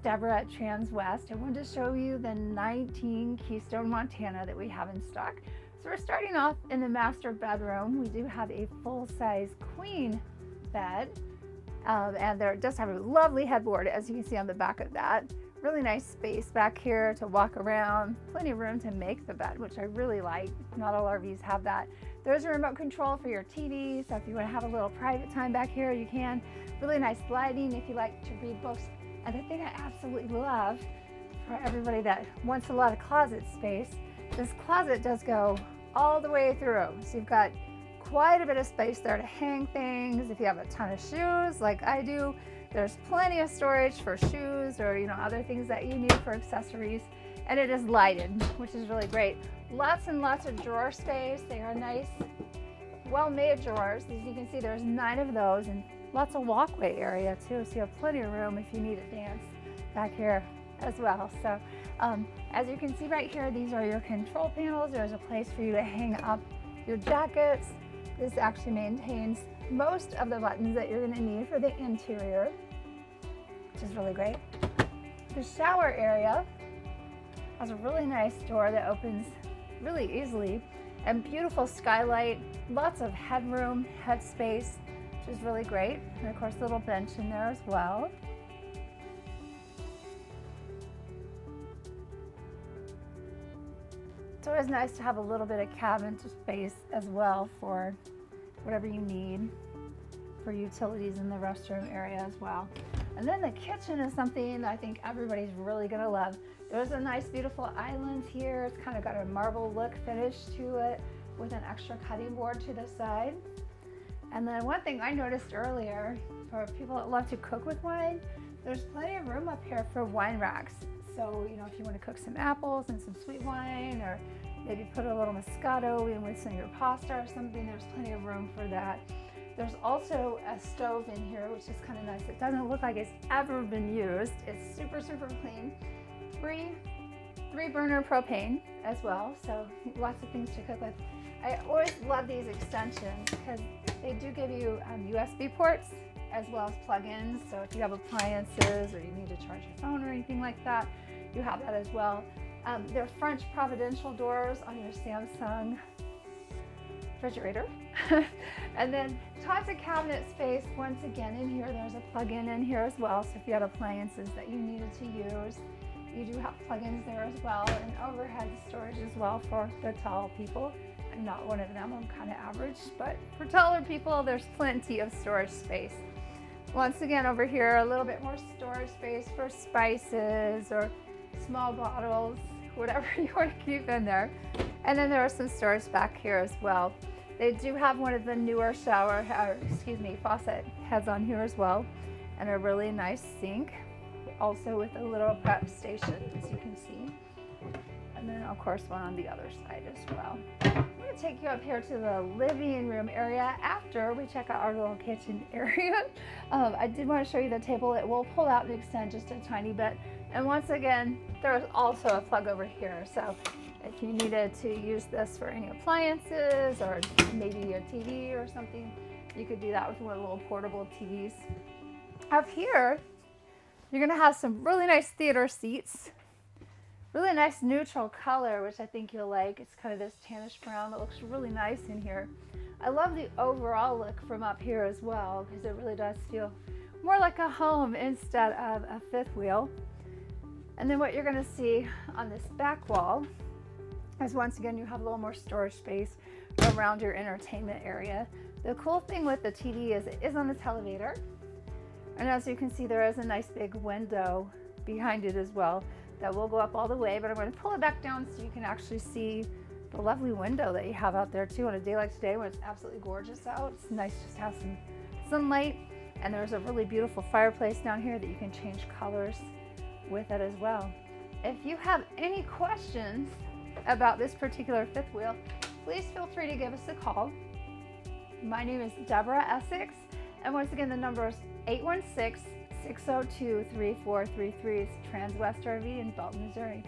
Deborah at Transwest. I wanted to show you the 19 Keystone Montana that we have in stock. So we're starting off in the master bedroom. We do have a full-size queen bed, and there does have a lovely headboard, as you can see on the back of that. Really nice space back here to walk around, plenty of room to make the bed, which I really like. Not all RVs have that. There's a remote control for your TV, so if you want to have a little private time back here, you can. Really nice lighting if you like to read books. And the thing I absolutely love for everybody that wants a lot of closet space, this closet does go all the way through. So you've got quite a bit of space there to hang things. If you have a ton of shoes like I do, there's plenty of storage for shoes or other things that you need for accessories. And it is lighted, which is really great. Lots and lots of drawer space. They are nice, well-made drawers. As you can see, there's 9 of those, and lots of walkway area too. So you have plenty of room if you need to dance back here as well. So as you can see right here, these are your control panels. There's a place for you to hang up your jackets. This actually maintains most of the buttons that you're going to need for the interior, which is really great. The shower area has a really nice door that opens really easily, and beautiful skylight, lots of headroom, head space, which is really great. And of course, a little bench in there as well. It's always nice to have a little bit of cabin space as well for whatever you need for utilities in the restroom area as well. And then the kitchen is something that I think everybody's really gonna love. There's a nice beautiful island here. It's kind of got a marble look finish to it with an extra cutting board to the side. And then one thing I noticed earlier, for people that love to cook with wine, there's plenty of room up here for wine racks. So, if you want to cook some apples and some sweet wine, or maybe put a little Moscato in with some of your pasta or something, there's plenty of room for that. There's also a stove in here, which is kind of nice. It doesn't look like it's ever been used. It's super, super clean. Three burner propane as well, so lots of things to cook with. I always love these extensions because they do give you USB ports as well as plug-ins. So if you have appliances or you need to charge your phone or anything like that, you have that as well. They're French Providential doors on your Samsung refrigerator. And then tons of cabinet space. Once again, in here, there's a plug-in in here as well. So if you had appliances that you needed to use, you do have plug-ins there as well, and overhead storage as well for the tall people. I'm not one of them, I'm kind of average, but for taller people, there's plenty of storage space. Once again, over here, a little bit more storage space for spices or small bottles, whatever you want to keep in there. And then there are some storage back here as well. They do have one of the newer faucet heads on here as well, and a really nice sink, also with a little prep station, as you can see. And then of course one on the other side as well. I'm going to take you up here to the living room area after we check out our little kitchen area. I did want to show you the table. It will pull out and extend just a tiny bit. And once again, there's also a plug over here. So if you needed to use this for any appliances or maybe your TV or something, you could do that with one of the little portable TVs. Up here, you're going to have some really nice theater seats. Really nice neutral color, which I think you'll like. It's kind of this tannish brown that looks really nice in here. I love the overall look from up here as well, because it really does feel more like a home instead of a fifth wheel. And then what you're going to see on this back wall is, once again, you have a little more storage space around your entertainment area. The cool thing with the TV is it is on this elevator. And as you can see, there is a nice big window behind it as well that will go up all the way, but I'm going to pull it back down so you can actually see the lovely window that you have out there too on a day like today when it's absolutely gorgeous out. It's nice just to have some sunlight, and there's a really beautiful fireplace down here that you can change colors with it as well. If you have any questions about this particular fifth wheel, please feel free to give us a call. My name is Deborah Essex, and once again, the number is 816-602-3433. It's Transwest RV in Belton, Missouri.